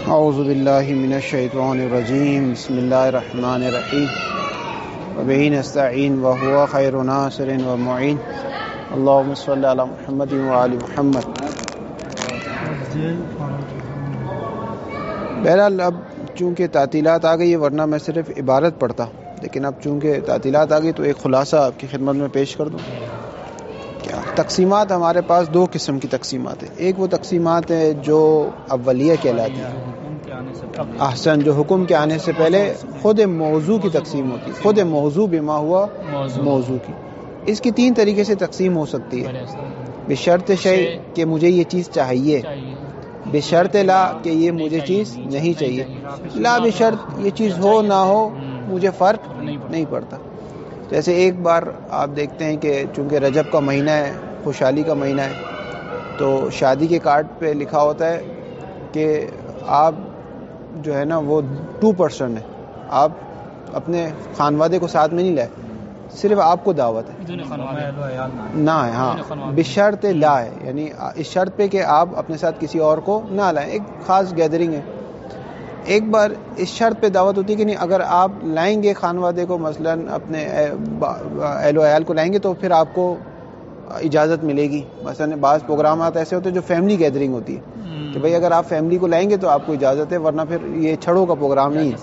اعوذ باللہ من الشیطان الرجیم بسم اللہ الرحمن الرحیم وبہ نستعین وہو خیر ناصر ومعین اللہم صلی علی محمد وآل محمد۔ بہرحال اب چونکہ تعطیلات آ گئی ہے، ورنہ میں صرف عبارت پڑھتا، لیکن اب چونکہ تعطیلات آ گئی تو ایک خلاصہ آپ کی خدمت میں پیش کر دوں۔ کیا تقسیمات ہمارے پاس دو قسم کی تقسیمات ہیں۔ ایک وہ تقسیمات ہیں جو اولیہ کہلاتی ہیں، احسن، جو حکم کے آنے سے پہلے خود موضوع کی تقسیم ہوتی ہے، خود موضوع بما ہوا موضوع کی۔ اس کی تین طریقے سے تقسیم ہو سکتی ہے۔ بشرط شیء کہ مجھے یہ چیز چاہیے، بشرط لا کہ یہ مجھے چیز نہیں چاہیے، لا بشرط یہ چیز ہو نہ ہو مجھے فرق نہیں پڑتا۔ جیسے ایک بار آپ دیکھتے ہیں کہ چونکہ رجب کا مہینہ ہے، خوشحالی کا مہینہ ہے، تو شادی کے کارڈ پہ لکھا ہوتا ہے کہ آپ جو ہے نا وہ 2% ہے، آپ اپنے خانوادے کو ساتھ میں نہیں لائے، صرف آپ کو دعوت ہے نہ ہے، ہاں بشرط لا ہے، یعنی اس شرط پہ کہ آپ اپنے ساتھ کسی اور کو نہ لائیں، ایک خاص گیدرنگ ہے۔ ایک بار اس شرط پہ دعوت ہوتی ہے کہ نہیں، اگر آپ لائیں گے خانوادے کو، مثلاً اپنے اہل و عیال کو لائیں گے تو پھر آپ کو اجازت ملے گی۔ مثلاً بعض پروگرامات ایسے ہوتے ہیں جو فیملی گیدرنگ ہوتی ہے کہ بھئی اگر آپ فیملی کو لائیں گے تو آپ کو اجازت ہے، ورنہ پھر یہ چھڑوں کا پروگرام نہیں ہے۔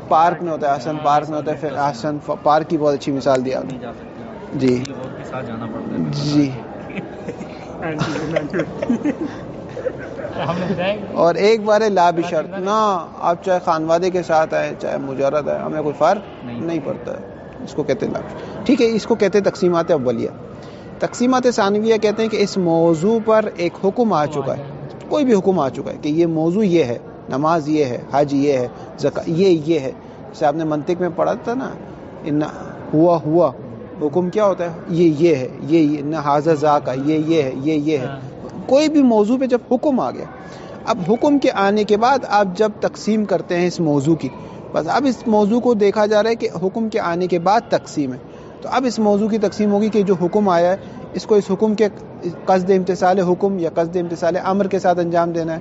پارک میں ہوتا ہے، حسن پارک میں ہوتا ہے، پھر حسن پارک کی بہت اچھی مثال دی آپ نے۔ جی جی اور ایک بار ہے لا بشرط، نہ آپ چاہے خانوادے کے ساتھ آئے چاہے مجرد آئے، ہمیں کوئی فرق نہیں پڑتا ہے، اس کو کہتے ہیں لا بشرط۔ ٹھیک ہے، اس کو کہتے ہیں تقسیمات اولیہ۔ تقسیمات ثانویہ کہتے ہیں کہ اس موضوع پر ایک حکم آ چکا ہے، کوئی بھی حکم آ چکا ہے کہ یہ موضوع یہ ہے، نماز یہ ہے، حج یہ ہے، زکات یہ ہے۔ جیسے آپ نے منطق میں پڑھا تھا نا، ان ہوا حکم کیا ہوتا ہے، یہ ہے، یہ نہ ھذا ذاک، یہ ہے، یہ ہے۔ کوئی بھی موضوع پہ جب حکم آ گیا، اب حکم کے آنے کے بعد آپ جب تقسیم کرتے ہیں اس موضوع کی، بس اب اس موضوع کو دیکھا جا رہا ہے کہ حکم کے آنے کے بعد تقسیم ہے، تو اب اس موضوع کی تقسیم ہوگی کہ جو حکم آیا ہے اس کو اس حکم کے قصد امتثال حکم یا قصد امتثال امر کے ساتھ انجام دینا ہے۔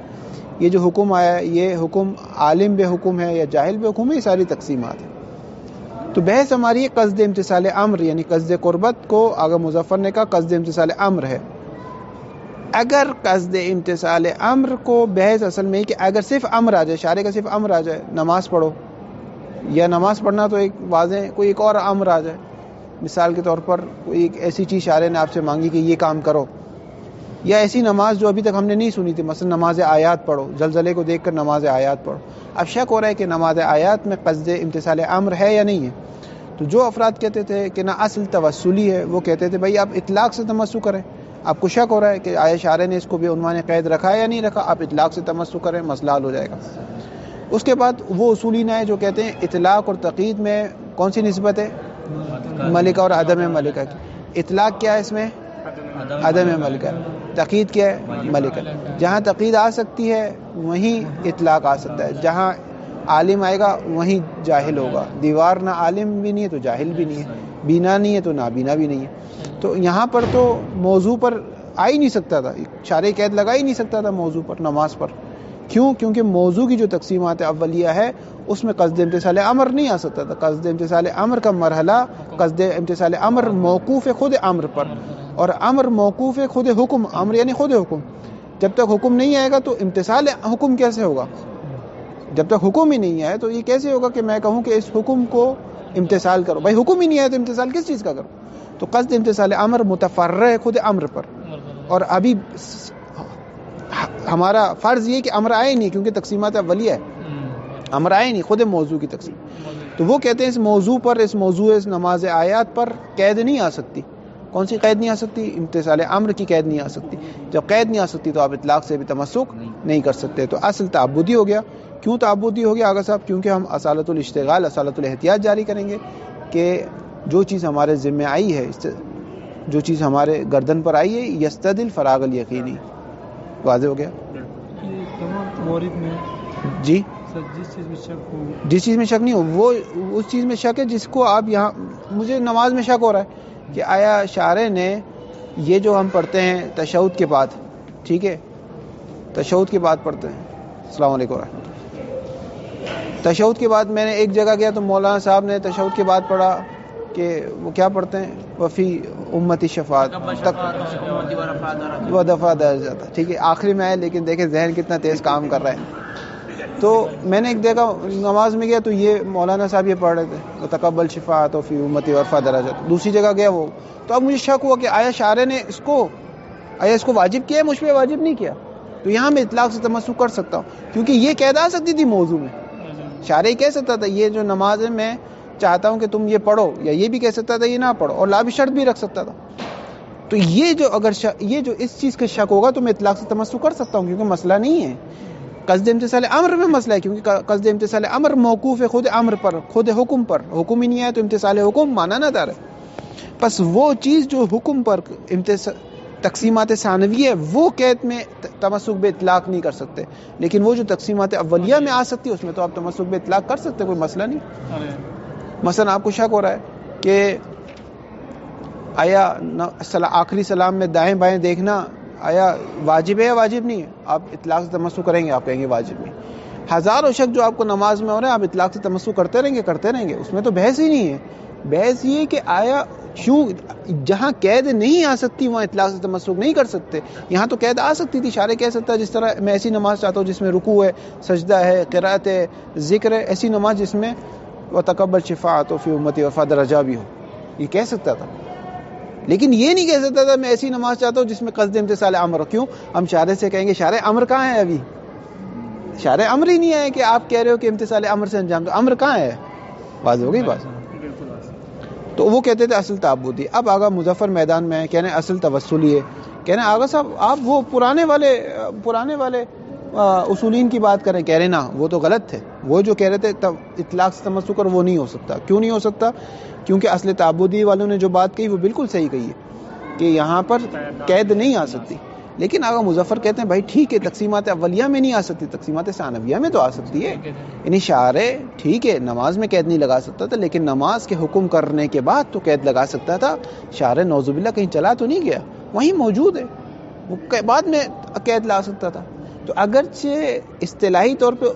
یہ جو حکم آیا ہے یہ حکم عالم بے حکم ہے یا جاہل بے حکم ہے، یہ ساری تقسیمات ہیں۔ تو بحث ہماری ہے قصد امتثال امر، یعنی قصد قربت کو آغا مظفر نے کہا قصد امتثال امر ہے۔ اگر قصد امتثال امر کو بحث اصل میں کہ اگر صرف امر آ جائے، شارع کا صرف امر آ جائے نماز پڑھو، یا نماز پڑھنا تو ایک واضح کوئی ایک اور امر آ جائے، مثال کے طور پر کوئی ایک ایسی چیز شارع نے آپ سے مانگی کہ یہ کام کرو، یا ایسی نماز جو ابھی تک ہم نے نہیں سنی تھی، مثلا نماز آیات پڑھو، زلزلے کو دیکھ کر نماز آیات پڑھو، اب شک ہو رہا ہے کہ نماز آیات میں قصد امتثال امر ہے یا نہیں ہے۔ تو جو افراد کہتے تھے کہ نہ اصل توسلی ہے، وہ کہتے تھے بھائی آپ اطلاق سے تمسک کریں، آپ کو شک ہو رہا ہے کہ آیا شارع نے اس کو بھی عنوان قید رکھا ہے یا نہیں رکھا، آپ اطلاق سے تمسک کریں، مسئلہ حل ہو جائے گا۔ اس کے بعد وہ اصولین ہے جو کہتے ہیں اطلاق اور تقیید میں کون سی نسبت ہے، ملکہ اور عدم ملکہ کی۔ اطلاق کیا ہے اس میں، عدم ملکہ، تقیید کیا ہے، ملکہ۔ جہاں تقیید آ سکتی ہے وہیں اطلاق آ سکتا ہے، جہاں عالم آئے گا وہیں جاہل ہوگا، دیوار نہ عالم بھی نہیں ہے تو جاہل بھی نہیں ہے، بینا نہیں ہے تو نابینا بھی نہیں ہے۔ تو یہاں پر تو موضوع پر آ ہی نہیں سکتا تھا، شارع قید لگا ہی نہیں سکتا تھا موضوع پر، نماز پر۔ کیوں؟ کیونکہ موضوع کی جو تقسیمات اولیہ ہے اس میں قصد امتثال امر نہیں آ سکتا تھا۔ قصد امتثال امر کا مرحلہ، قصد امتثال امر موقوف ہے خود امر پر، اور امر موقوف ہے خود حکم، امر یعنی خود حکم۔ جب تک حکم نہیں آئے گا تو امتثال حکم کیسے ہوگا؟ جب تک حکم ہی نہیں آئے تو یہ کیسے ہوگا کہ میں کہوں کہ اس حکم کو امتثال کرو؟ بھائی حکم ہی نہیں آیا تو امتثال کس چیز کا کرو؟ تو قصد امتثال امر متفرع ہے خود امر پر، اور ابھی ہمارا فرض یہ کہ امر آئے نہیں، کیونکہ تقسیمات اولیہ ہے، امر آئے نہیں، خود موضوع کی تقسیم۔ تو وہ کہتے ہیں اس موضوع پر، اس موضوع اس نماز آیات پر قید نہیں آ سکتی۔ کون سی قید نہیں آ سکتی؟ امتثال امر کی قید نہیں آ سکتی۔ جب قید نہیں آ سکتی تو آپ اطلاق سے بھی تمسک نہیں کر سکتے۔ تو اصل تعبدی ہو گیا۔ کیوں تعبدی ہو گیا آغا صاحب؟ کیونکہ ہم اصالت الاشتغال، اصالت الاحتیاط جاری کریں گے کہ جو چیز ہمارے ذمہ آئی ہے، جو چیز ہمارے گردن پر آئی ہے، یستدل فراغ الیقینی۔ واضح ہو گیا؟ جی جس چیز میں شک نہیں ہو، وہ اس چیز میں شک ہے جس کو آپ یہاں، مجھے نماز میں شک ہو رہا ہے کہ آیا شارع نے یہ جو ہم پڑھتے ہیں تشہد کے بعد، ٹھیک ہے، تشہد کے بعد پڑھتے ہیں، السلام علیکم ورحمۃ اللہ. تشہد کے بعد میں نے ایک جگہ گیا تو مولانا صاحب نے تشہد کے بعد پڑھا کہ وہ کیا پڑھتے ہیں, وفی امتی شفاعت و دفع درجات. ٹھیک ہے, آخری میں ہے, لیکن دیکھیں ذہن کتنا تیز کام کر رہا ہے. تو میں نے ایک جگہ نماز میں گیا تو یہ مولانا صاحب یہ پڑھ رہے تھے تقبل شفاعت و فی امتی ورفع درجات. دوسری جگہ گیا وہ, تو اب مجھے شک ہوا کہ آیا شارع نے اس کو واجب کیا ہے, مجھ پہ واجب نہیں کیا. تو یہاں میں اطلاق سے تمسک کر سکتا ہوں, کیونکہ یہ قید آ سکتی تھی موضوع میں. شارع کہہ سکتا تھا یہ جو نماز ہے میں چاہتا ہوں کہ تم یہ پڑھو, یا یہ بھی کہہ سکتا تھا یہ نہ پڑھو, اور لا بھی شرط بھی رکھ سکتا تھا. تو یہ جو اگر یہ جو اس چیز کا شک ہوگا تو میں اطلاق سے تمسک کر سکتا ہوں, کیونکہ مسئلہ نہیں ہے قصد امتثال امر میں مسئلہ ہے, کیونکہ قصد امتثال امر موقوف ہے خود امر پر, خود حکم پر. حکم ہی نہیں ہے تو امتثال حکم مانا نہ دار ہے. بس وہ چیز جو حکم پر تقسیمات ثانویہ ہے وہ قید میں تمسک بے اطلاق نہیں کر سکتے, لیکن وہ جو تقسیمات اولیہ میں آ سکتی ہے اس میں تو آپ تمسک بے اطلاق کر سکتے, کوئی مسئلہ نہیں. مثلا آپ کو شک ہو رہا ہے کہ آیا آخری سلام میں دائیں بائیں دیکھنا آیا واجب ہے یا واجب نہیں ہے, آپ اطلاق سے تمسک کریں گے, آپ کہیں گے واجب نہیں. ہزاروں شک جو آپ کو نماز میں ہو رہے ہیں آپ اطلاق سے تمسک کرتے رہیں گے, اس میں تو بحث ہی نہیں ہے. بحث یہ کہ آیا کیوں جہاں قید نہیں آ سکتی وہاں اطلاق سے تمسک نہیں کر سکتے. یہاں تو قید آ سکتی تھی, شارع کہہ سکتا ہے جس طرح میں ایسی نماز چاہتا ہوں جس میں رکوع ہے, سجدہ ہے, قرات ہے, ذکر ہے, ایسی نماز جس میں وتقبل شفاعت فی امتی ورفع درجات بھی ہو, یہ کہہ سکتا تھا. لیکن یہ نہیں کہہ سکتا تھا میں ایسی نماز چاہتا ہوں جس میں قصد امتثال امر. کیوں؟ ہم شارع سے کہیں گے شارع امر کہاں ہے, ابھی شارع امر ہی نہیں ہے کہ آپ کہہ رہے ہو کہ امتثال امر سے انجام دو, امر کہاں ہے؟ واضح ہو گئی بات. تو وہ کہتے تھے اصل تعبدی. اب آگا مظفر میدان میں کہنے اصل توسلی ہے. کہنے آگا صاحب آپ وہ پرانے والے اصولین کی بات کریں. کہہ رہے نا وہ تو غلط تھے, وہ جو کہہ رہے تھے اطلاق سے تمسک وہ نہیں ہو سکتا. کیوں نہیں ہو سکتا؟ کیونکہ اصل تعبدی والوں نے جو بات کہی وہ بالکل صحیح کہی ہے کہ یہاں پر قید نہیں آ سکتی. لیکن آگا مظفر کہتے ہیں بھائی ٹھیک ہے تقسیمات اولیہ میں نہیں آ سکتی, تقسیمات ثانویہ میں تو آ سکتی ہے. یعنی شارع ٹھیک ہے نماز میں قید نہیں لگا سکتا تھا, لیکن نماز کے حکم کرنے کے بعد تو قید لگا سکتا تھا. شارع نعوذ باللہ کہیں چلا تو نہیں گیا, وہیں موجود ہے, وہ بعد میں قید لا سکتا تھا. تو اگرچہ اصطلاحی طور پہ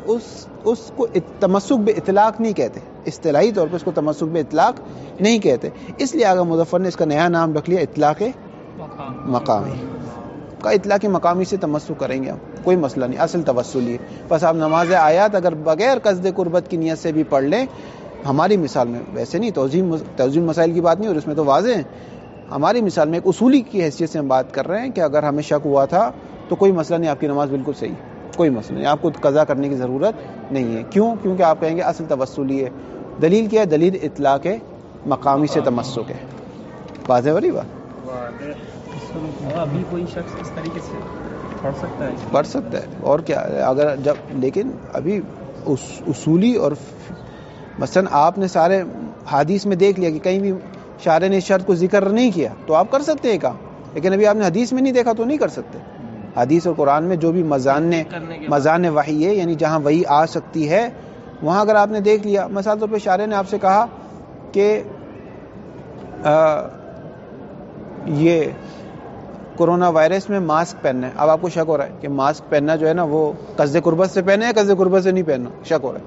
اس کو تمسک بے اطلاق نہیں کہتے, اصطلاحی طور پہ اس کو تمسک بے اطلاق نہیں کہتے, اس لیے آگا مظفر نے اس کا نیا نام رکھ لیا اطلاق مقامی کا. اطلاق مقامی سے تمسک کریں گے ہم, کوئی مسئلہ نہیں, اصل توسلی ہے. بس آپ نماز آیات اگر بغیر قصد قربت کی نیت سے بھی پڑھ لیں, ہماری مثال میں ویسے نہیں توضیح مسائل کی بات نہیں, اور اس میں تو واضح ہے. ہماری مثال میں ایک اصولی کی حیثیت سے ہم بات کر رہے ہیں کہ اگر ہمیں شک ہوا تھا تو کوئی مسئلہ نہیں, آپ کی نماز بالکل صحیح, کوئی مسئلہ نہیں, آپ کو قضا کرنے کی ضرورت نہیں ہے. کیوں؟ کیونکہ آپ کہیں گے اصل توسلی ہے. دلیل کیا ہے؟ دلیل اطلاق مقامی سے تمسک ہے. واضح والی بات. ابھی کوئی شخص اس طریقے سے پڑھ سکتا ہے اور کیا اگر جب, لیکن ابھی اصولی اور مثلا آپ نے سارے حدیث میں دیکھ لیا کہ کہیں بھی شارع نے اس شرط کو ذکر نہیں کیا تو آپ کر سکتے ہیں کام, لیکن ابھی آپ نے حدیث میں نہیں دیکھا تو نہیں کر سکتے. حدیث اور قرآن میں جو بھی مضان وحی ہے, یعنی جہاں وحی آ سکتی ہے وہاں اگر آپ نے دیکھ لیا, مثال طور پہ شارع نے آپ سے کہا کہ یہ کورونا وائرس میں ماسک پہننا ہے. اب آپ کو شک ہو رہا ہے کہ ماسک پہننا جو ہے نا وہ قصد قربت سے پہننا ہے, قصد قربت سے نہیں پہننا, شک ہو رہا ہے.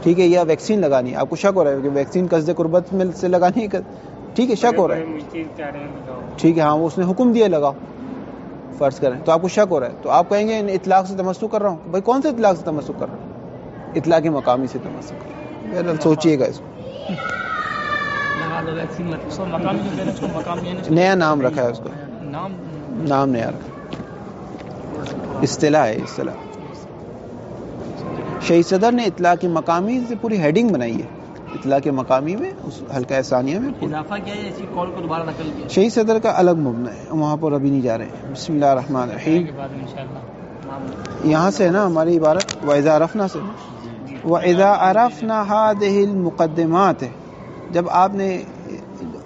ٹھیک ہے, یا ویکسین لگانی ہے, آپ کو شک ہو رہا ہے کہ ویکسین قصد قربت میں سے لگانی ہے, ٹھیک ہے شک ہو رہا ہے, ٹھیک ہے ہاں وہ اس نے حکم دیا لگاؤ فرض کریں, تو آپ کو شک ہو رہا ہے تو آپ کہیں گے اطلاق سے تمسک کر رہا ہوں. بھائی کون سے اطلاق سے تمسک کر رہا ہوں؟ اطلاق مقامی سے تمسک کر رہا ہوں. سوچئے گا اس کو, نیا نام رکھا ہے اس کو, نام نیا رکھا, اصطلاح ہے اصطلاح. شہید صدر نے اطلاق مقامی سے پوری ہیڈنگ بنائی ہے, اطلاق مقامی میں اس حلقہ ثانیہ میں اضافہ کیا ہے, اسی قول کو دوبارہ نقل کیا. شہید صدر کا الگ مبنا ہے, وہاں پر ابھی نہیں جا رہے ہیں. بسم اللہ الرحمن الرحیم. یہاں سے نا ہماری عبارت وَإِذَا عَرَفْنَا سے, وَإِذَا عَرَفْنَا هَذِهِ الْمُقَدِّمَاتِ, جب آپ نے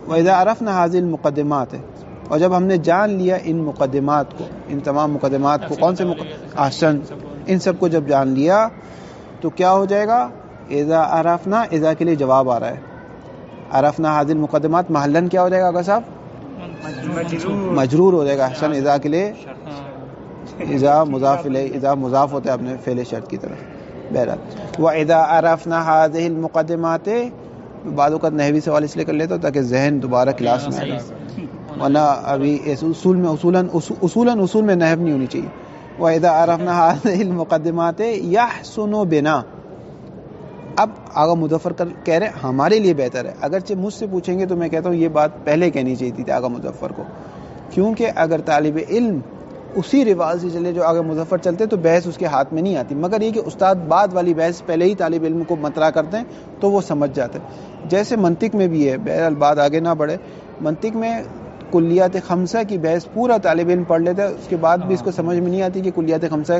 وَإِذَا عَرَفْنَا هَذِهِ الْمُقَدِّمَاتِ, اور جب ہم نے جان لیا ان مقدمات کو, ان تمام مقدمات کو. کون سے احسن, ان سب کو جب جان لیا تو کیا ہو جائے گا؟ اذا عرفنا, اذا کے لیے جواب آ رہا ہے, عرفنا هذه المقدمات محلن کیا ہو جائے گا آقا صاحب؟ مجرور ہو جائے گا. احسن, اذا کے لیے اذا مضاف الیہ، اذا مضاف ہوتا ہے اپنے فعل شرط کی طرف. بہرحال وَإِذَا عَرَفْنَا هَذِهِ الْمُقَدِّمَاتِ، بعض اوقات نحوی سوال اس لیے کر لیتا ہوں تاکہ ذہن دوبارہ کلاس میں آ جائے، ورنہ ابھی اصول میں اصول میں نحو نہیں ہونی چاہیے. وَإِذَا عَرَفْنَا هَذِهِ الْمُقَدِّمَاتِ يَحْسُنُ بِنَا. اب آغا مظفر کہہ رہے ہمارے لیے بہتر ہے. اگرچہ مجھ سے پوچھیں گے تو میں کہتا ہوں یہ بات پہلے کہنی چاہیے تھی آغا مظفر کو، کیونکہ اگر طالب علم اسی رواج سے چلے جو آگے مظفر چلتے تو بحث اس کے ہاتھ میں نہیں آتی، مگر یہ کہ استاد بعد والی بحث پہلے ہی طالب علم کو مطرح کرتے ہیں تو وہ سمجھ جاتے ہیں. جیسے منطق میں بھی ہے، بہرحال بات آگے نہ بڑھے، منطق میں کلیات خمسہ کی بحث پورا طالب علم پڑھ لیتا ہے، اس کے بعد بھی اس کو سمجھ میں نہیں آتی کہ کلیات خمسہ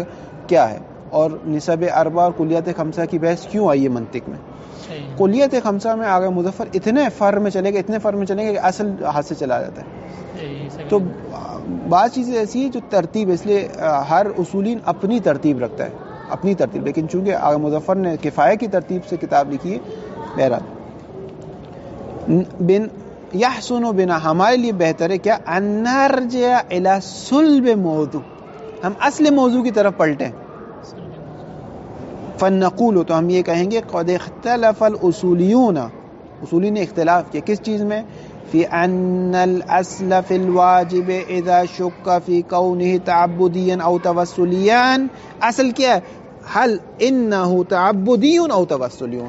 کیا ہے اور نسب اربع اور کلیات خمسہ کی بحث کیوں آئی ہے منطق میں. کلیات خمسہ میں آگے مظفر اتنے فر میں چلے گا کہ اصل ہاتھ سے چلا جاتا ہے. تو بعض چیزیں ایسی ہیں جو ترتیب، اس لیے ہر اصولین اپنی ترتیب رکھتا ہے، اپنی ترتیب، لیکن چونکہ آغا مظفر نے کفایہ کی ترتیب سے کتاب لکھی ہے. بہرحال یحسن بنا، ہمارے لیے بہتر ہے کیا، ان نرجع الی صلب موضوع، ہم اصل موضوع کی طرف پلٹیں. فنقول، تو ہم یہ کہیں گے قد اختلف الاصولیون، اصولی نے اختلاف کیا کس چیز میں، فی ان الاصل فی الواجب اذا شک فی کونه تعبدیا او توسلیا. اصل کیا ہے، هل انه تعبدی او توسلی.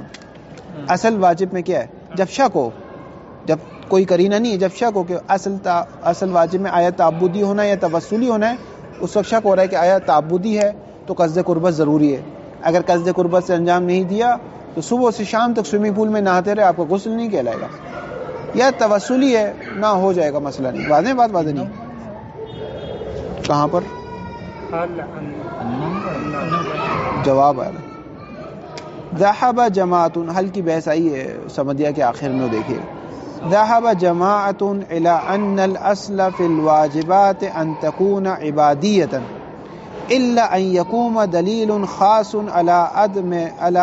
اصل واجب میں کیا ہے، جب شک ہو، جب کوئی قرینہ نہیں ہے، جب شک ہو کہ اصل واجب میں آیا تعبدی ہونا ہے یا توسلی ہونا ہے، اس وقت شک ہو رہا ہے کہ آیا تعبدی ہے تو قصد قربت ضروری ہے. اگر قصد قربت سے انجام نہیں دیا تو صبح سے شام تک سوئمنگ پول میں نہاتے رہے، آپ کو غسل نہیں کہلائے گا. یا توسلی ہے نہ ہو جائے گا، مسئلہ نہیں. واضح بات، واضح نہیں. کہاں پر جواب آ رہا ہے. ذهب جماعت، حل کی بحث آئی ہے سمدیہ کے آخر میں، دیکھیے. ذهب جماعت الى ان الاصل في الواجبات ان تكون عبادية الا ان يقوم دلیل خاص على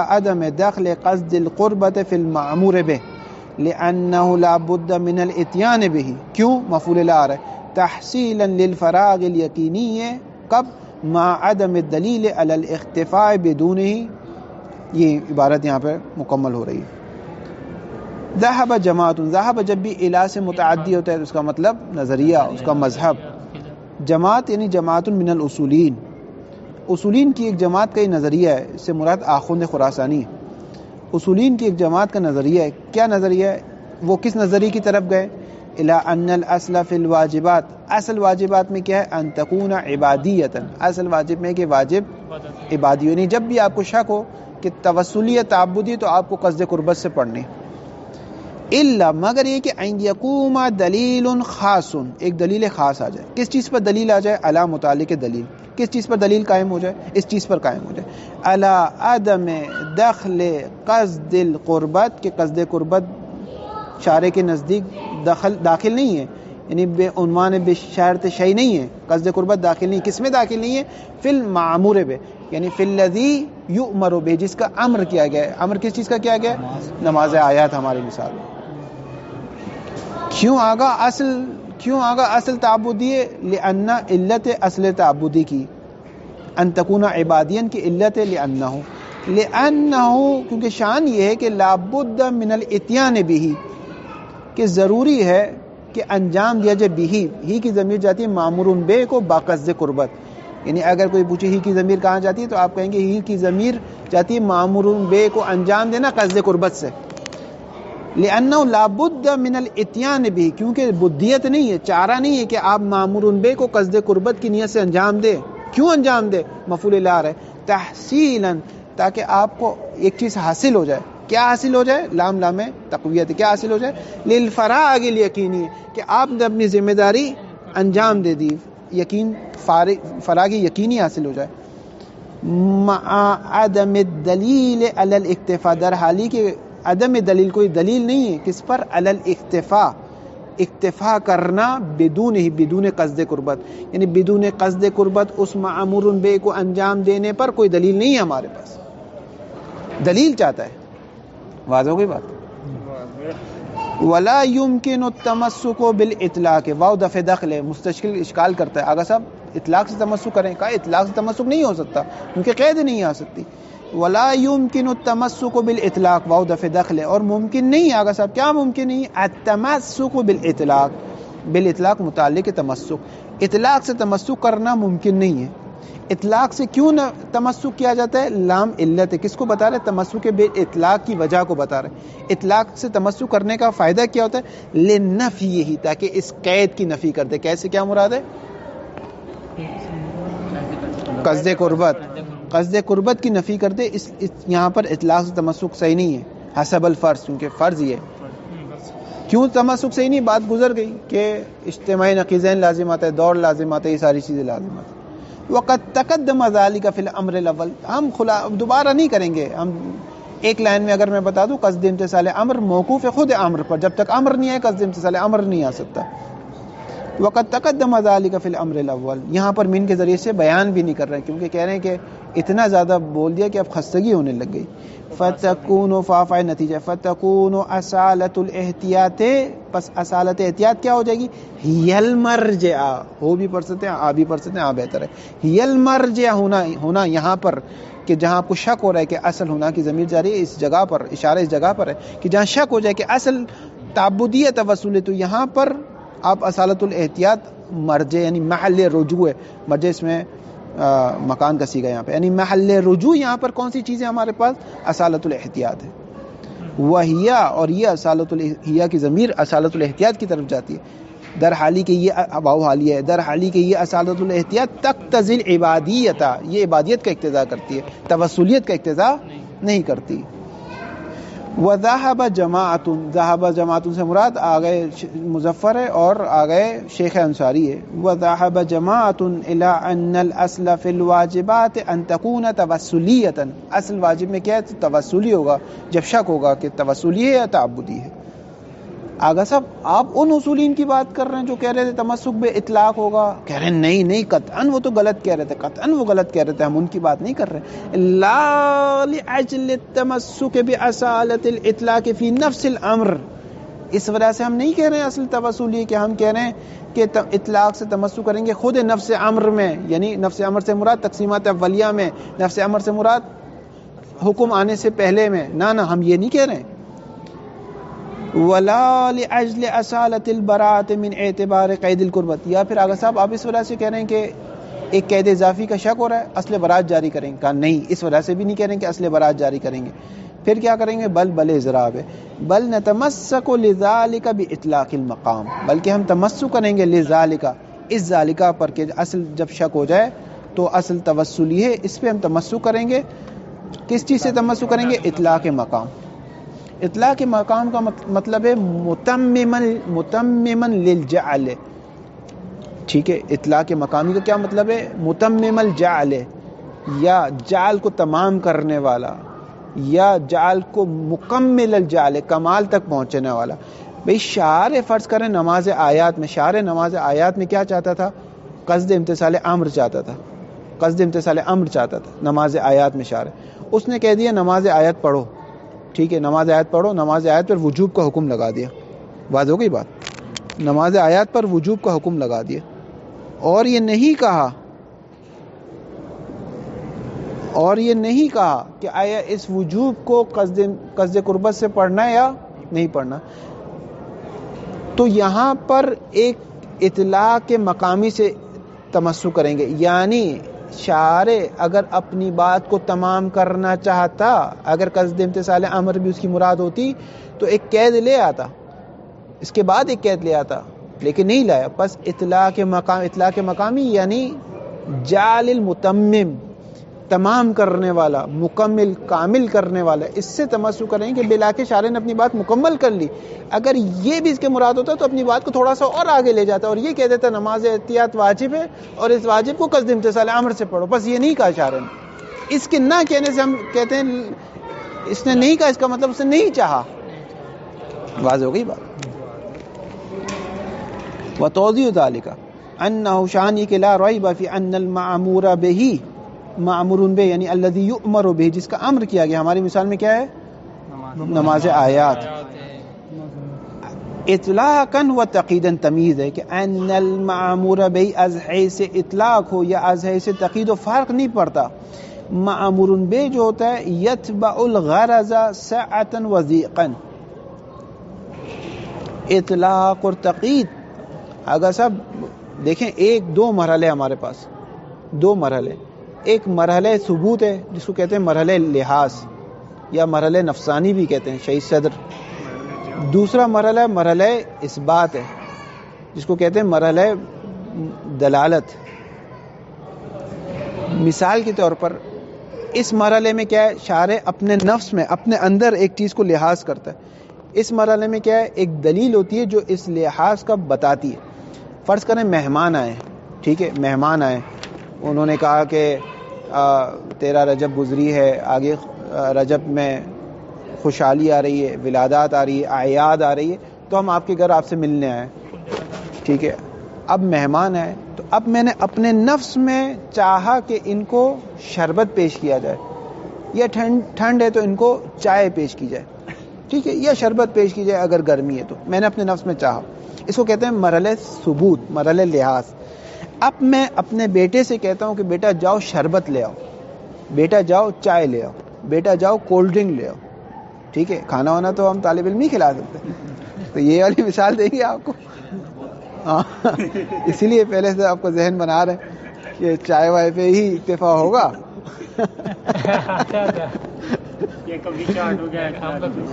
عدم دخل قصد القربة في المأمور به لأنه لا بد من الاتيان به. کیوں؟ مفعول لا آ رہا ہے، تحصیلا للفراغ اليقینی کب، مع عدم الدلیل على الاختفاء بدونه. یہ عبارت یہاں پہ مکمل ہو رہی ہے. ذهب جماعت، ذهب جب بھی الہ سے متعدی ہوتا ہے تو اس کا مطلب نظریہ، اس کا مذہب. جماعت یعنی جماعت من الاصولین، اصولین کی ایک جماعت کا یہ نظریہ ہے. اس سے مراد آخوند خراسانی ہے. اصولین کی ایک جماعت کا نظریہ ہے. کیا نظریہ ہے؟ وہ کس نظریے کی طرف گئے، الی ان الاصل فی الواجبات، اصل واجبات میں کیا ہے، ان تکون عبادیتا، اصل واجب میں کہ واجب عبادی. یعنی جب بھی آپ کو شک ہو کہ توسلی یا تعبدی تو آپ کو قصد قربت سے پڑھنی. الا، مگر یہ کہ ان یقوم دلیل خاص، ایک دلیل خاص آ جائے. کس چیز پر دلیل آ جائے، علی متعلق دلیل. کس چیز پر دلیل قائم ہو جائے، اس چیز پر قائم ہو جائے، علی عدم دخل قصد القربت، کہ قصد قربت شارع کے نزدیک داخل نہیں ہے، یعنی بے عنوان بے شرط شیء نہیں ہے. قصد قربت داخل نہیں، کس میں داخل نہیں ہے، فی المعمور بہ، یعنی فی الذی یؤمر بہ، جس کا امر کیا گیا ہے. امر کس چیز کا کیا گیا ہے، نماز آیات ہماری مثال. کیوں آگا اصل تعبدی ہے، لأن علت اصل تعبدی کی، ان تکون عبادین کی علت ہے، لأنہ کیونکہ شان یہ ہے کہ لابد من الاتیان بہ، کہ ضروری ہے کہ انجام دیا جائے بہ. ہی کی ضمیر جاتی ہے مامور بہ کو باقصد قربت. یعنی اگر کوئی پوچھے ہی کی ضمیر کہاں جاتی ہے تو آپ کہیں گے ہی کی ضمیر جاتی ہے مامور بہ کو انجام دینا قصد قربت سے. لأنہ لابد من الاتیان بہ، کیونکہ بدیت نہیں ہے، چارہ نہیں ہے کہ آپ مامور بہ کو قصد قربت کی نیت سے انجام دے. کیوں انجام دے، مفعول لا رہے، تحصیلا، تاکہ آپ کو ایک چیز حاصل ہو جائے. کیا حاصل ہو جائے، لام تقویت، کیا حاصل ہو جائے، للفراغ الیقینی، کہ آپ نے اپنی ذمہ داری انجام دے دی، یقین فراغ یقینی حاصل ہو جائے. مع عدم الدلیل علی الاکتفاء، در حالی کہ عدم دلیل، کوئی دلیل نہیں ہے کس پر، علی الاکتفاء، اکتفا کرنا، بدون قصد قربت، یعنی بدون قصد قربت اس معمور بہ کو انجام دینے پر کوئی دلیل نہیں ہے ہمارے پاس. دلیل چاہتا ہے. واضح ہو گئی بات. ولا يمكن التمسك بالاطلاق، واو دفع دخل ہے، مستشکل اشکال کرتا ہے. آگا صاحب اطلاق سے تمسک کریں. کہا اطلاق سے تمسک نہیں ہو سکتا کیونکہ قید نہیں آ سکتی. ولا يمكن التمسك بالاطلاق واو دفع دخل ہے, اور ممکن نہیں. آگا صاحب کیا ممکن نہیں؟ التمسک بالاطلاق متعلق تمسک, اطلاق سے تمسک کرنا ممکن نہیں ہے. اطلاق سے کیوں نہ تمسک کیا جاتا ہے؟ لام علت ہے. کس کو بتا رہے ہیں؟ تمسک بالاطلاق کی وجہ کو بتا رہے ہیں. اطلاق سے تمسک کرنے کا فائدہ کیا ہوتا ہے؟ لنفی, تاکہ اس قید کی نفی کر دے. کیسے, کیا مراد ہے؟ قصد قربت, قصد قربت کی نفی کر دے. یہاں پر اطلاق سے تمسک صحیح نہیں ہے حسب الفرض, کیونکہ فرض یہ ہے. کیوں تمسک صحیح نہیں؟ بات گزر گئی کہ اجتماعی نقیضین لازمات ہے, دور لازمات ہے, یہ ساری چیزیں لازمات ہیں. وقت تقدم ذالک فی الامر الاول, ہم دوبارہ نہیں کریں گے. ہم ایک لائن میں اگر میں بتا دوں قصد امتثال امر موقوف ہے خود امر پر, جب تک امر نہیں آئے قصد امتثال امر نہیں آ سکتا. وقت تقدم ذالک فی الامر الاول, یہاں پر من کے ذریعے سے بیان بھی نہیں کر رہے ہیں کیونکہ کہہ رہے ہیں کہ اتنا زیادہ بول دیا کہ اب خستگی ہونے لگ گئی. فتکون فافع نتیجہ فتکون اصالت الاحتیاط, پس اصالت احتیاط کیا ہو جائے گی؟ ہی المرجع, ہو بھی پڑھ سکتے ہیں, آ بھی پڑھ سکتے ہیں, آ بہتر ہے. ہی المرجع ہونا یہاں پر کہ جہاں آپ کو شک ہو رہا ہے کہ اصل ہونا کی ضمیر جاری ہے اس جگہ پر, اشارہ اس جگہ پر ہے کہ جہاں شک ہو جائے کہ اصل تعبدیت توسل ہے, تو یہاں پر آپ اصالت الاحتیاط مرجع یعنی محل رجوع ہے. مرجع اس میں مکان کا صیغہ یہاں پہ, یعنی محل رجوع یہاں پر کون سی چیز ہے ہمارے پاس؟ اصالت الاحتیاط ہے. وہیا, اور یہ اصالت الہیا کی ضمیر اصالت الاحتیاط کی طرف جاتی ہے. در حالی کہ یہ واو حالیہ ہے, در حالی کہ یہ اصالت الاحتیاط تقتضی العبادیت, یہ عبادیت کا اقتضا کرتی ہے, توسلیت کا اقتضا نہیں کرتی. وذهب جماعت, ذهب جماعت سے مراد آگئے مظفر ہے اور آگئے شیخ انصاری ہے. وذهب جماعت الى ان الاصل في الواجبات ان تكون توسلیتا, اصل واجب میں کیا ہے؟ توسلی ہوگا جب شک ہوگا کہ توسلی ہے یا تعبدی ہے. آگا صاحب آپ ان اصولین کی بات کر رہے ہیں جو کہہ رہے تھے تمسک بے اطلاق ہوگا, کہہ رہے ہیں نہیں قطعاً وہ تو غلط کہہ رہے تھے, قطعاً وہ غلط کہہ رہے تھے, ہم ان کی بات نہیں کر رہے. لا لأجل التمسک بأصالت الاطلاق فی نفس الامر, اس وجہ سے ہم نہیں کہہ رہے ہیں اصل توسل یہ کہ ہم کہہ رہے ہیں کہ اطلاق سے تمسک کریں گے خود نفس امر میں, یعنی نفس امر سے مراد تقسیمات اولیہ میں, نفس امر سے مراد حکم آنے سے پہلے میں, نہ ہم یہ نہیں کہہ رہے ہیں. ولا لاجل اصالت البراءۃ من اعتبار قید القربت, یا پھر آگا صاحب آپ اس وجہ سے کہہ رہے ہیں کہ ایک قید اضافی کا شک ہو رہا ہے اصل برات جاری کریں گے. کہا نہیں, اس وجہ سے بھی نہیں کہہ رہے ہیں کہ اصل برات جاری کریں گے. پھر کیا کریں گے؟ بل اضراب ہے, بل نتمسک لذالک باطلاق المقام, بلکہ ہم تمسک کریں گے لذالک, اس ذالکہ پر کہ اصل جب شک ہو جائے تو اصل توسلی ہے, اس پہ ہم تمسک کریں گے. کس چیز سے تمسک کریں گے؟ اطلاق مقام. اطلاق مقام کا مطلب ہے متمما للجعل, ٹھیک ہے. اطلاق مقامی کا کیا مطلب ہے؟ متمم الجعل, یا جعل کو تمام کرنے والا, یا جعل کو مکمل الجعل, کمال تک پہنچنے والا. بھئی شارع فرض کریں نماز آیات میں, شارع نماز آیات میں کیا چاہتا تھا؟ قصد امتثال امر چاہتا تھا, قصد امتثال امر چاہتا تھا نماز آیات میں شارع. اس نے کہہ دیا نماز آیات پڑھو, ٹھیک ہے, نماز آیات پڑھو, نماز آیات پر وجوب کا حکم لگا دیا. واضح ہو گئی بات؟ نماز آیات پر وجوب کا حکم لگا دیا, اور یہ نہیں کہا کہ آیا اس وجوب کو قصد قربت سے پڑھنا ہے یا نہیں پڑھنا. تو یہاں پر ایک اطلاق مقامی سے تمسک کریں گے, یعنی شارع اگر اپنی بات کو تمام کرنا چاہتا, اگر قصد امتثال امر بھی اس کی مراد ہوتی تو ایک قید لے آتا, اس کے بعد ایک قید لے آتا, لیکن نہیں لایا. بس اطلاق مقامی یعنی جعل المتمم, تمام کرنے والا, مکمل کامل کرنے والا, اس سے تمسک کریں کہ بلا کے شارع نے اپنی بات مکمل کر لی. اگر یہ بھی اس کے مراد ہوتا تو اپنی بات کو تھوڑا سا اور آگے لے جاتا اور یہ کہہ دیتا نماز احتیاط واجب ہے اور اس واجب کو قصد امتثال امر سے پڑھو. بس یہ نہیں کہا شارع نے. اس کے نہ کہنے سے ہم کہتے ہیں اس نے نہیں کہا, اس کا مطلب اس نے نہیں چاہا. واضح ہو گئی بات؟ وتوضیح ذالک انه شانی کہ لا ریب فی ان المأمور به, معمور به یعنی الذی یؤمر به, جس کا امر کیا گیا. ہماری مثال میں کیا ہے؟ نماز آیات. اطلاقاً و تقیداً تمیز ہے کہ ان المعمور بی از حیث اطلاق ہو یا از حیث تقید ہو فرق نہیں پڑتا. معمور بے جو ہوتا ہے یتبع الغرض سعۃ و ضیقاً. اطلاق اور تقید اگر سب دیکھیں ایک دو مرحلے ہمارے پاس، دو مرحلے. ایک مرحلہ ثبوت ہے جس کو کہتے ہیں مرحلہ لحاظ یا مرحلہ نفسانی بھی کہتے ہیں شہید صدر. دوسرا مرحلہ مرحلہ اثبات ہے جس کو کہتے ہیں مرحلہ دلالت. مثال کے طور پر اس مرحلے میں کیا ہے، شارع اپنے نفس میں اپنے اندر ایک چیز کو لحاظ کرتا ہے. اس مرحلے میں کیا ہے، ایک دلیل ہوتی ہے جو اس لحاظ کا بتاتی ہے. فرض کریں مہمان آئے، ٹھیک ہے، مہمان آئے، انہوں نے کہا کہ 13 رجب گزری ہے، آگے رجب میں خوشحالی آ رہی ہے، ولادات آ رہی ہے، اعیاد آ رہی ہے، تو ہم آپ کے گھر آپ سے ملنے آئے، ٹھیک ہے. اب مہمان آئے تو اب میں نے اپنے نفس میں چاہا کہ ان کو شربت پیش کیا جائے، یا ٹھنڈ ہے تو ان کو چائے پیش کی جائے، ٹھیک ہے، یا شربت پیش کی جائے اگر گرمی ہے تو. میں نے اپنے نفس میں چاہا. اس کو کہتے ہیں مرحلہ ثبوت، مرحلہ لحاظ. اب میں اپنے بیٹے سے کہتا ہوں کہ بیٹا جاؤ شربت لے آؤ، بیٹا جاؤ چائے لے آؤ، بیٹا جاؤ کولڈ ڈرنک لے آؤ، ٹھیک ہے. کھانا وانا تو ہم طالب علم نہیں کھلا سکتے، تو یہ والی مثال دیں گے آپ کو. ہاں اسی لیے پہلے سے آپ کو ذہن بنا رہے ہیں کہ چائے وائے پہ ہی اکتفا ہوگا.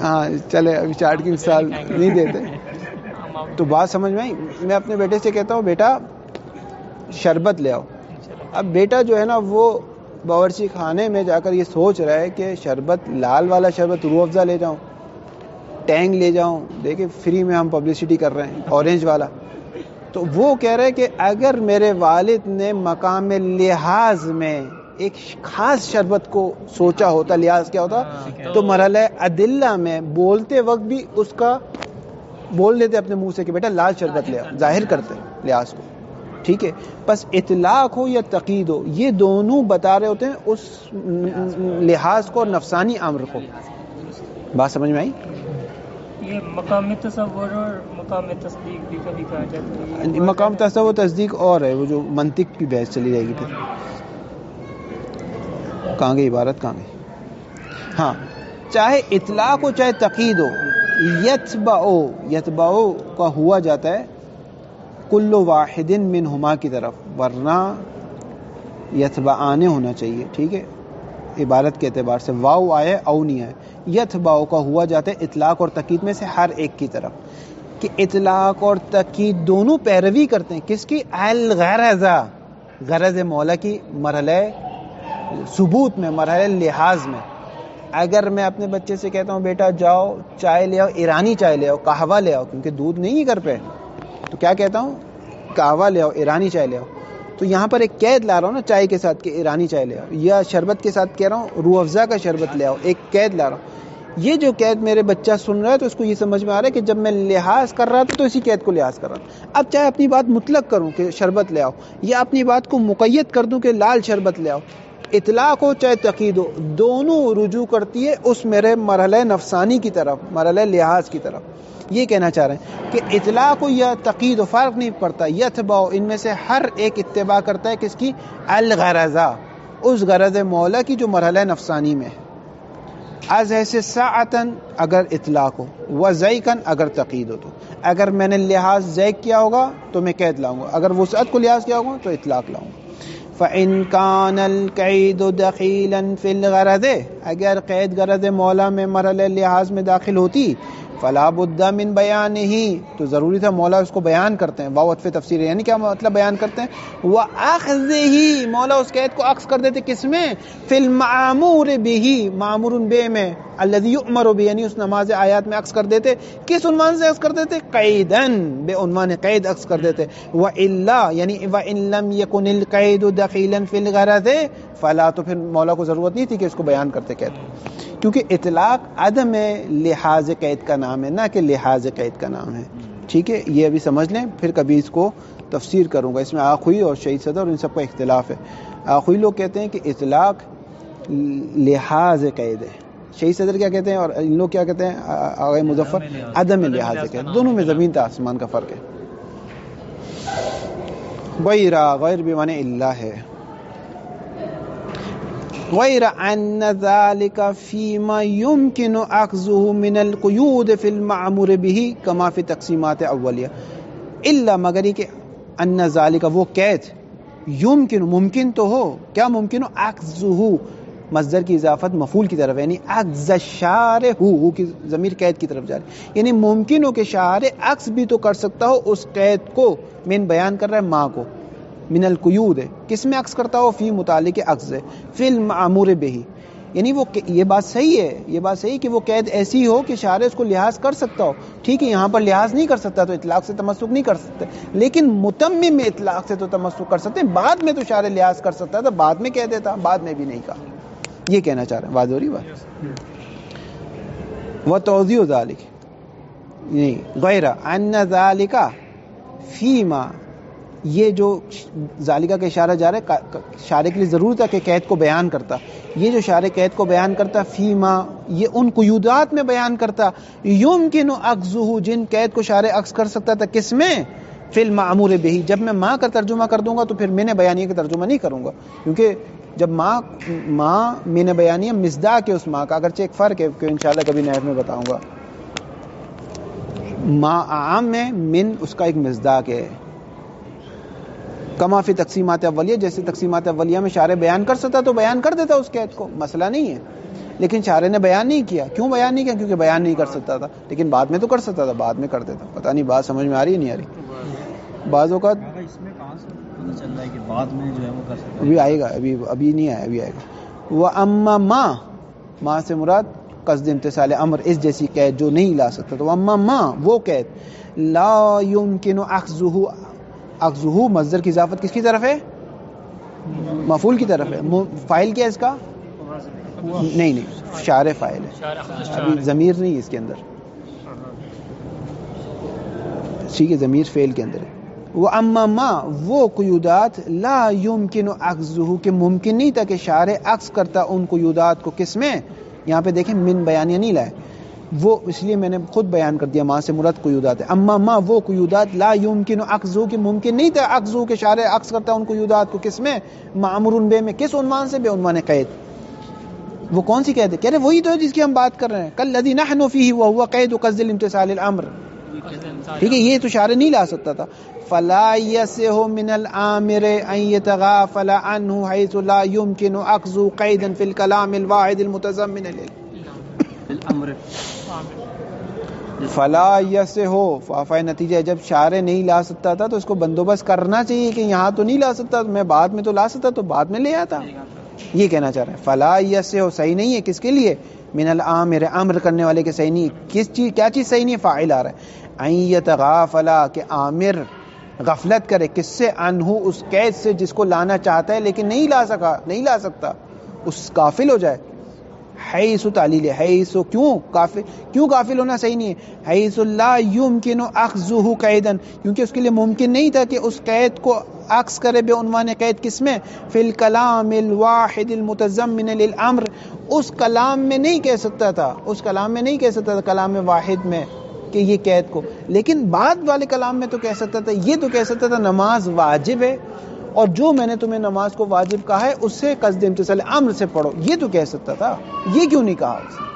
ہاں چلے ابھی چاٹ کی مثال نہیں دیتے. تو بات سمجھ میں آئی. میں اپنے بیٹے سے کہتا ہوں بیٹا شربت لے آؤ. اب بیٹا جو ہے نا وہ باورچی خانے میں جا کر یہ سوچ رہا ہے کہ شربت لال والا شربت روح افزا لے جاؤں، ٹینگ لے جاؤں، دیکھیں فری میں ہم پبلسٹی کر رہے ہیں، اورنج والا. تو وہ کہہ رہے کہ اگر میرے والد نے مقام لحاظ میں ایک خاص شربت کو سوچا ہوتا، لحاظ کیا ہوتا، تو مرحلہ ادلہ میں بولتے وقت بھی اس کا بول دیتے اپنے منہ سے کہ بیٹا لال شربت لے آؤ، ظاہر کرتے لحاظ کو، ٹھیک ہے. بس اطلاق ہو یا تقید ہو، یہ دونوں بتا رہے ہوتے ہیں اس لحاظ کو اور نفسانی امر کو. بات سمجھ میں آئی؟ یہ مقام تصور اور مقام تصدیق بھی کبھی کہا جاتا ہے. مقام تصور تصدیق اور ہے، وہ جو منطق کی بحث چلی جائے گی. پھر کہاں گئی عبارت، کہاں گئی؟ ہاں، چاہے اطلاق ہو چاہے تقید ہو، یتبع کا ہوا جاتا ہے کل واحد منہما کی طرف، ورنہ یتبعان ہونا چاہیے، ٹھیک ہے. عبارت کے اعتبار سے واو آئے او نہیں آئے. یتبع کا ہوا جاتا ہے اطلاق اور تقید میں سے ہر ایک کی طرف، کہ اطلاق اور تقید دونوں پیروی کرتے ہیں کس کی؟ الغرض، غرض مولا کی مرحلہ ثبوت میں، مرحلہ لحاظ میں. اگر میں اپنے بچے سے کہتا ہوں بیٹا جاؤ چائے لے آؤ، ایرانی چائے لے آؤ، قہوہ لے آؤ، کیونکہ دودھ نہیں ہے گھر پہ، تو کیا کہتا ہوں؟ قہوہ لے آؤ، ایرانی چائے لے آؤ. تو یہاں پر ایک قید لا رہا ہوں نا چائے کے ساتھ کہ ایرانی چائے لے آؤ، یا شربت کے ساتھ کہہ رہا ہوں روح افزا کا شربت لے آؤ، ایک قید لا رہا ہوں. یہ جو قید میرے بچہ سن رہا ہے تو اس کو یہ سمجھ میں آ رہا ہے کہ جب میں لحاظ کر رہا تھا تو اسی قید کو لحاظ کر رہا ہوں. اب چاہے اپنی بات مطلق کروں کہ شربت لے آؤ، یا اپنی بات کو مقید کر دوں کہ لال شربت لے آؤ، اطلاق ہو چاہے تقید ہو، دونوں رجوع کرتی ہے اس میرے مرحلہ نفسانی کی طرف، مرحلہ لحاظ کی طرف. یہ کہنا چاہ رہے ہیں کہ اطلاق ہو یا تقید ہو فرق نہیں پڑتا، یتبع ان میں سے ہر ایک اتباع کرتا ہے کس کی؟ الغرضہ، اس غرض مولا کی جو مرحلہ نفسانی میں ہے. از ایسے ساعتن اگر اطلاق ہو، و ضیقن اگر تقید ہو. تو اگر میں نے لحاظ ضیق کیا ہوگا تو میں قید لاؤں گا، اگر وسعت کو لحاظ کیا ہوگا تو اطلاق لاؤں گا. فَإِن كَانَ الْقَيْدُ دَخِيلًا فِي الْغَرَضِ، اگر قید غرض مولا میں مرحلہ لحاظ میں داخل ہوتی، فَلَا بُدَّ مِن بَيَانِهِ، تو ضروری تھا مولا اس کو بیان کرتے ہیں. واو عطف تفسیر، یعنی کیا مطلب بیان کرتے ہیں؟ وَأَخْذِهِ، مولا اس قید کو عکس کر دیتے کس میں؟ فِي الْمَعْمُورِ بِهِ، معمور بے میں، الذي يؤمر به، یعنی اس نماز آیات میں عکس کر دیتے. کس عنوان سے عکس کر دیتے؟ قیدن، بے عنوان قید عکس کر دیتے. وَإِلَّا، یعنی وَإِن لَمْ يَكُنِ الْقَيْدُ دَخِيلًا فِي الْغَرَضِ فَلَا، تو پھر مولا کو ضرورت نہیں تھی کہ اس کو بیان کرتے قید کو، کیونکہ اطلاق عدم لحاظ قید کا نام ہے، نہ کہ لحاظ قید کا نام ہے. ٹھیک ہے، یہ ابھی سمجھ لیں، پھر کبھی اس کو تفسیر کروں گا. اس میں آخوئی اور شہید صدر اور ان سب کا اختلاف ہے. آخوئی لوگ کہتے ہیں کہ اطلاق لحاظ قید ہے، شہید صدر کیا کہتے ہیں اور ان لوگ کیا کہتے ہیں آغا مظفر؟ عدم لحاظ سے کہتے ہیں. دونوں میں زمین تا آسمان کا فرق ہے. غیر بھی معنی اللہ ہے. غیر ان ذلك فيما يمكن اخذه من القيود في المعمور به كما في تقسیمات اولیہ. الا مگر یہ کہ ان ذلك وہ قید یمکن ممکن تو ہو. کیا ممکن ہو؟ اخذه مصدر کی اضافت مفعول کی طرف یعنی اخذ الشارع ہو کی ضمیر قید کی طرف جا رہی ہے. یعنی ممکن ہو کہ شارع عکس بھی تو کر سکتا ہو اس قید کو. من بیان کر رہا ہے ماں کو. من القیود ہے کس میں عکس کرتا ہو؟ فی متعلق عکس ہے فی المعمور بہ. یعنی وہ یہ بات صحیح ہے، یہ بات صحیح کہ وہ قید ایسی ہو کہ شارع اس کو لحاظ کر سکتا ہو. ٹھیک ہے یہاں پر لحاظ نہیں کر سکتا تو اطلاق سے تمسک نہیں کر سکتے، لیکن متمم میں اطلاق سے تو تمسک کر سکتے ہیں. بعد میں تو شارع لحاظ کر سکتا تھا، بعد میں کہہ دیتا، بعد میں بھی نہیں کہا. یہ کہنا چاہ رہے ہیں. واضح ہو رہی بات. وتوضیح ذلک نہیں غیر ان ذالک فیما، یہ جو ذالکہ کا اشارہ جا رہا ہے شارع کے لیے ضرورت ہے کہ قید کو بیان کرتا. یہ جو شارع قید کو بیان کرتا فیما یہ ان قیودات میں بیان کرتا یمکن اخذہ جن قید کو شارع عکس کر سکتا تھا. کس میں؟ فی المعمور بہ. جب میں ماں کا ترجمہ کر دوں گا تو پھر میں نے بیانیہ کا ترجمہ نہیں کروں گا، کیونکہ جب ماں میں نے بیانیہ مصداق ہے اس ماں کا، اگرچہ ایک فرق ہے کہ انشاءاللہ کبھی نہر میں بتاؤں گا. ماں عام میں من اس کا ایک مصداق ہے. کما فی تقسیمات اولیہ جیسے تقسیمات اولیہ میں شارع بیان کر سکتا تو بیان کر دیتا اس قید کو، مسئلہ نہیں ہے. لیکن شارع نے بیان نہیں کیا. کیوں بیان نہیں کیا؟ کیونکہ بیان نہیں کر سکتا تھا، لیکن بعد میں تو کر سکتا تھا، بعد میں کر دیتا. پتہ نہیں بات سمجھ میں آ رہی ہے نہیں آ رہی؟ بعض اوقات اس میں کہاں سے پتہ چل رہا ہے کہ بعد میں جو ہے وہ کر سکتا ہے؟ ابھی آئے گا، ابھی نہیں آیا، ابھی آئے گا. وَأَمَّا ماں سے مراد قصد امتثال امر اس جیسی قید جو نہیں لا سکتا. تو وَأَمَّا ماں وہ قید لا يمكن اخذہ مصدر کی اضافت کس کی طرف ہے؟ مفعول کی طرف ہے. فاعل کیا ہے اس کا؟ نہیں شارع فاعل ہے، ابھی ضمیر نہیں ہے اس کے اندر. ٹھیک ہے ضمیر فعل کے اندر ہے. وَأَمَّا مَا وہ قیودات لا يمكن اخذہ کہ ممکن نہیں تھا کہ شارع عکس کرتا ان قیودات کو. کس میں؟ یہاں پہ دیکھیں من بیانیہ نہیں لائے وہ، اس لیے میں نے خود بیان کر دیا ماں سے مراد قیودات ہے. اما ما وہ قیودات لا يمكن اخذہ کہ ممکن نہیں تھا اخذہ کہ شارع عکس کرتا ان قیودات کو. کس میں؟ معمور بہ میں. کس عنوان سے؟ بے عنوان قید. وہ کون سی قید ہے؟ کہہ رہے وہی تو ہے جس کی ہم بات کر رہے ہیں. کالذی نحن فیہ وہو قید قصد الامتثال الامر. ٹھیک ہے یہ تو شارع نہیں لا سکتا تھا. فلا یصح من الامر ان یتغافل عنہ حیث لا يمكن اخذ قیدا فی الکلام الواحد المتضمن للامر. فلا یصح فافع نتیجہ ہے جب شارع نہیں لا سکتا تھا تو اس کو بندوبست کرنا چاہیے کہ یہاں تو نہیں لا سکتا، میں بعد میں تو لا سکتا تو بعد میں لے آتا. یہ کہنا چاہ رہے ہیں. فلا یصح صحیح نہیں ہے کس کے لیے؟ من الامر امر کرنے والے کے صحیح نہیں. کس چیز کیا چیز صحیح نہیں ہے؟ فاعل آ رہا ہے. ان یتغافلا کہ عامر غفلت کرے کس سے؟ عنہ اس قید سے جس کو لانا چاہتا ہے لیکن نہیں لا سکا، نہیں لا سکتا، اس غافل ہو جائے. حیث تعلیل ہے. حیث کیوں غافل ہونا صحیح نہیں ہے؟ حیث لا یمکن اخذہ قیدا کیونکہ اس کے لیے ممکن نہیں تھا کہ اس قید کو عکس کرے بے عنوان قید. کس میں؟ فی الکلام الواحد المتضمن للامر. اس کلام میں نہیں کہہ سکتا تھا، اس کلام میں نہیں کہہ سکتا تھا، کلام واحد میں کہ یہ قید کو، لیکن بعد والے کلام میں تو کہہ سکتا تھا. یہ تو کہہ سکتا تھا نماز واجب ہے اور جو میں نے تمہیں نماز کو واجب کہا ہے اس سے قصد امتثال امر سے پڑھو. یہ تو کہہ سکتا تھا، یہ کیوں نہیں کہا اس نے؟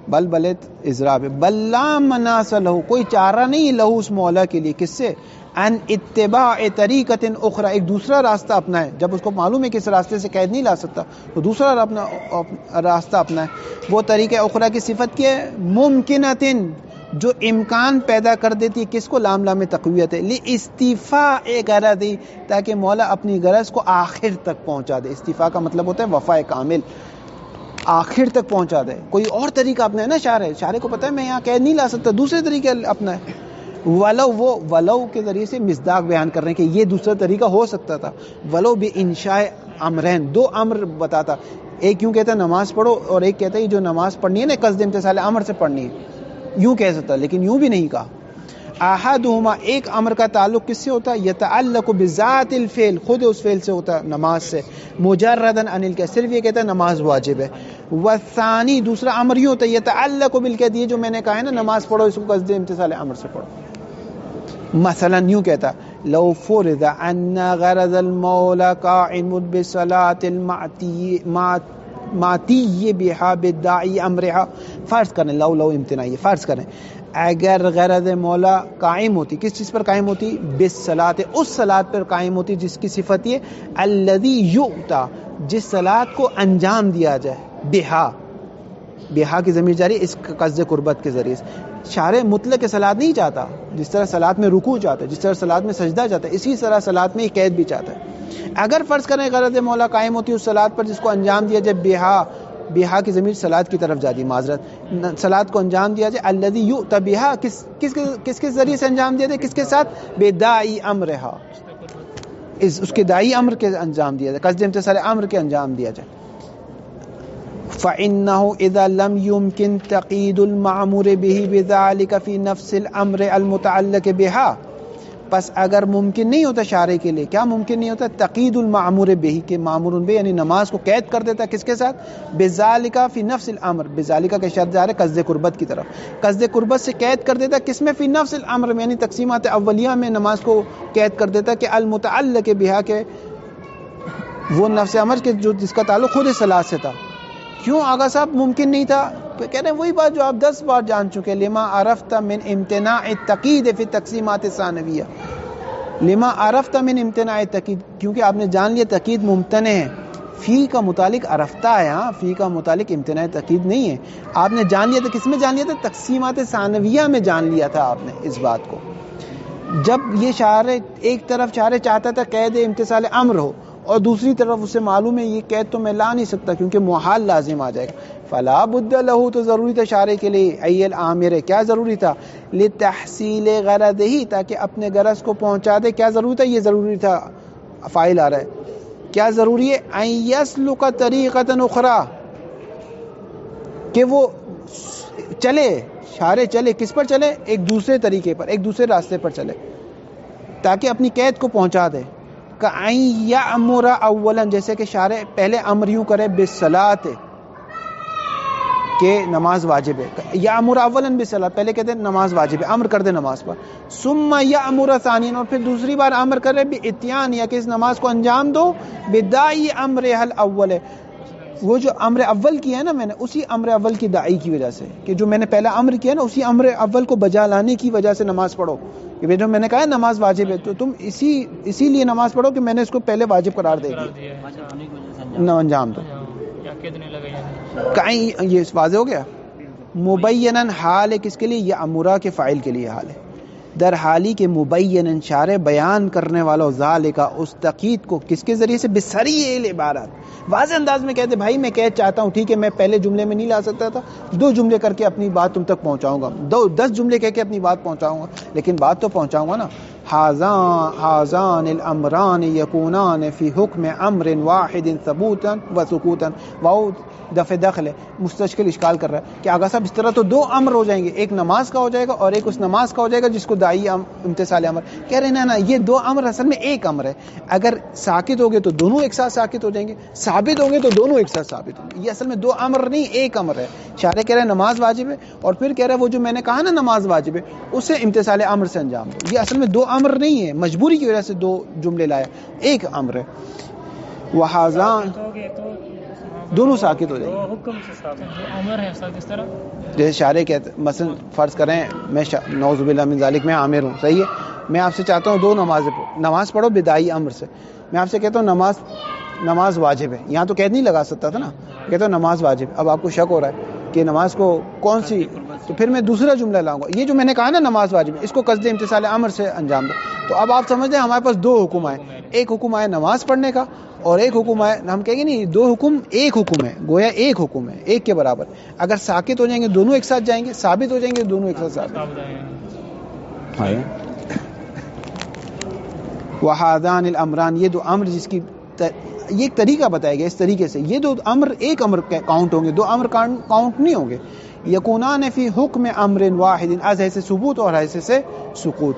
بلت اضراب ہے. بل لا مناص لہو کوئی چارہ نہیں لہو اس مولا کے لیے. کس سے؟ ان اتباع طریقۃ اخرى ایک دوسرا راستہ اپنا ہے. جب اس کو معلوم ہے کہ اس راستے سے قید نہیں لا سکتا تو دوسرا راستہ اپنا ہے. وہ طریقہ اخرى کی صفت کیا ہے؟ ممکنۃ جو امکان پیدا کر دیتی ہے. کس کو؟ لام لام تقویت ہے. لاستیفاء غرض تاکہ مولا اپنی غرض کو آخر تک پہنچا دے. استیفاء کا مطلب ہوتا ہے وفاء کامل، آخر تک پہنچا دے. کوئی اور طریقہ اپنا ہے نا شارع کو پتہ ہے میں یہاں قید نہیں لا سکتا، دوسرے طریقے اپنا ہے. ولو کے ذریعے سے مصداق بیان کر رہے ہیں کہ یہ دوسرا طریقہ ہو سکتا تھا. ولو بانشاء امرین دو امر بتاتا. ایک یوں کہتا ہے نماز پڑھو اور ایک کہتا ہے جو نماز پڑھنی ہے نا قصد امتثال امر سے پڑھنی ہے. یوں کہہ سکتا لیکن یوں بھی نہیں کہا. احدہما ایک امر کا تعلق کس سے ہوتا ہے؟ یتعلق بذات الفعل خود اس فعل سے ہوتا ہے نماز سے مجردا عن القصد صرف یہ کہتا ہے نماز واجب ہے. والثانی دوسرا امر یہ ہوتا ہے یتعلق بالقصد یہ جو میں نے کہا ہے نا نماز پڑھو اس کو قصد امتثال امر سے پڑھو. مثلا یوں کہتا لو فرض ان غرض المولى قائم بالصلاة المعتی بها بالداعی امرها فرض کریں لو امتناعی فرض کریں اگر غرض مولا قائم ہوتی کس چیز پر قائم ہوتی؟ بالصلاۃ اس صلاۃ پر قائم ہوتی جس کی صفت یہ الذی یؤتی جس صلاۃ کو انجام دیا جائے بہا کی ضمیر جاری اس قصد قربت کے ذریعے سے. شارع مطلق صلاۃ نہیں چاہتا جس طرح صلاۃ میں رکوع چاہتا ہے جس طرح صلاۃ میں سجدہ چاہتا ہے اسی طرح صلاۃ میں قید بھی چاہتا ہے. اگر فرض کریں غرض مولا قائم ہوتی اس صلاۃ پر جس کو انجام دیا جائے بہا کی ضمیر صلاۃ کی طرف جاتی معذرت صلاۃ کو انجام دیا جائے الذی یؤتی بہا کس کے ذریعے سے انجام دیا جائے کس کے ساتھ؟ بداعی امرہا اس کے داعی امر کے انجام دیا جائے قصد امتثال امر کے انجام دیا جائے. فإنه إذا لم يمكن تقييد المعمور به بذلك في نفس الأمر المتعلق بها پس اگر ممکن نہیں ہوتا شارع کے لیے کیا ممکن نہیں ہوتا تقید المعمور به کہ معمور به یعنی نماز کو قید کر دیتا کس کے ساتھ؟ بذالک فی نفس الامر بذالک کے شرط جا رہے قصد قربت کی طرف قصد قربت سے قید کر دیتا کس میں؟ فی نفس الامر میں یعنی تقسیمات اولیہ میں نماز کو قید کر دیتا کہ المتعلق بها کے وہ نفس امر کے جو جس کا تعلق خود صلاۃ سے تھا. کیوں آغا صاحب ممکن نہیں تھا؟ کہہ رہے ہیں وہی بات جو آپ 10 بار جان چکے لما عرفت من امتناع التقید فی التقسیمات الثانویہ لما عرفت من امتناع التقید کیونکہ آپ نے جان لیا تقید ممتنع ہے. فی کا متعلق عرفتہ ہے ہاں فی کا متعلق امتناع تقید نہیں ہے. آپ نے جان لیا تھا کس میں جان لیا تھا؟ تقسیمات ثانویہ میں جان لیا تھا آپ نے اس بات کو. جب یہ شارع ایک طرف شارع چاہتا تھا قید امتثال امر ہو اور دوسری طرف اسے معلوم ہے یہ قید تو میں لا نہیں سکتا کیونکہ محال لازم آ جائے گا. فلا بد له تو ضروری تھا شارع کے لیے ایل عامر کیا ضروری تھا؟ لتحصیل غرضہ تاکہ اپنے غرض کو پہنچا دے. کیا ضروری تھا؟ یہ ضروری تھا فاعل آ رہا ہے کیا ضروری ہے؟ ان یسلک طریقۃ اخری کہ وہ چلے شارع چلے کس پر چلے؟ ایک دوسرے طریقے پر ایک دوسرے راستے پر چلے تاکہ اپنی قید کو پہنچا دے. کہ یأمر اولا جیسے کہ شارع پہلے امر یوں کرے بالصلاۃ کہ نماز واجب ہے. یأمر اولا بالصلاۃ پہلے کہتے ہیں نماز واجب ہے امر کر دے نماز پر. ثم یأمر ثانیا اور پھر دوسری بار امر کرے باتیان یا کہ اس نماز کو انجام دو بداعی امر الاول وہ جو امر اول کیا ہے نا میں نے اسی امر اول کی داعی کی وجہ سے کہ جو میں نے پہلا امر کیا نا اسی امر اول کو بجا لانے کی وجہ سے نماز پڑھو کہ جو میں نے کہا ہے نماز واجب ہے تو تم اسی لیے نماز پڑھو کہ میں نے اس کو پہلے واجب قرار دے دیا نہ انجام دو. کہیں یہ واضح ہو گیا. مبیناً حال ہے کس کے لیے؟ یہ امورا کے فاعل کے لیے حال ہے در حالی کے مبیناً شارع بیان کرنے والا ذالک اس تقید کو کس کے ذریعے سے؟ بسریع العبارات واضح انداز میں کہتے بھائی میں قید چاہتا ہوں ٹھیک ہے میں پہلے جملے میں نہیں لا سکتا تھا 2 جملے کر کے اپنی بات تم تک پہنچاؤں گا 10 جملے کہہ کے اپنی بات پہنچاؤں گا لیکن بات تو پہنچاؤں گا نا. حاذان الامران یکونان فی حکم امر واحد ثبوتا و سکوتا واو دفع دخل ہے مستشکل اشکال کر رہا ہے کہ آغا صاحب اس طرح تو 2 امر ہو جائیں گے ایک نماز کا ہو جائے گا اور ایک اس نماز کا ہو جائے گا جس کو داعی امتثال امر کہہ رہے ہیں نا یہ 2 امر اصل میں ایک امر ہے. اگر ساکت ہوگے تو دونوں ایک ساتھ ساکت ہو جائیں گے ثابت ہوں گے تو دونوں ایک ساتھ ثابت ہوں گے. یہ اصل میں 2 امر نہیں ایک امر ہے. شارع کہہ رہا ہے نماز واجب ہے اور پھر کہہ رہا ہے وہ جو میں نے کہا نا نماز واجب ہے اسے امتثال امر سے انجام دو. یہ اصل میں 2 امر نہیں ہے مجبوری کی وجہ سے 2 جملے لایا ایک امر ہے. وحاذان دونوں ساکت ہو جائیں گے حکم سے ثابت امر ہے سب اس طرح جیسے شارع کہتے مثلا فرض کریں میں نعوذ باللہ من ذالک میں عامر ہوں صحیح ہے میں آپ سے چاہتا ہوں 2 نماز پڑھو بدائی امر سے میں آپ سے کہتا ہوں نماز واجب ہے یہاں تو قید نہیں لگا سکتا تھا نا کہتا ہوں نماز واجب. اب آپ کو شک ہو رہا ہے کہ نماز کو کون سی تو پھر میں دوسرا جملہ لاؤں گا یہ جو میں نے کہا نا نماز واجب ہے اس کو قصد امتثال امر سے انجام دو. تو اب آپ سمجھ لیں ہمارے پاس 2 حکم آئے ایک حکم آئے نماز پڑھنے کا اور ایک حکم آئے ہم کہیں گے نہیں 2 حکم ایک حکم ہے گویا ایک حکم ہے ایک کے برابر. اگر ساکت ہو جائیں گے دونوں ایک ساتھ جائیں گے ثابت ہو جائیں گے دونوں ایک ساتھ ثابت. وحاذان الامران یہ 2 امر جس کی یہ ایک طریقہ بتایا گیا اس طریقے سے. یہ دو امر ایک امر کاؤنٹ ہوں گے, دو امر کاؤنٹ نہیں ہوں گے. یکونان فی حکم امر واحد, از حیث ثبوت اور حیث سے سقوط.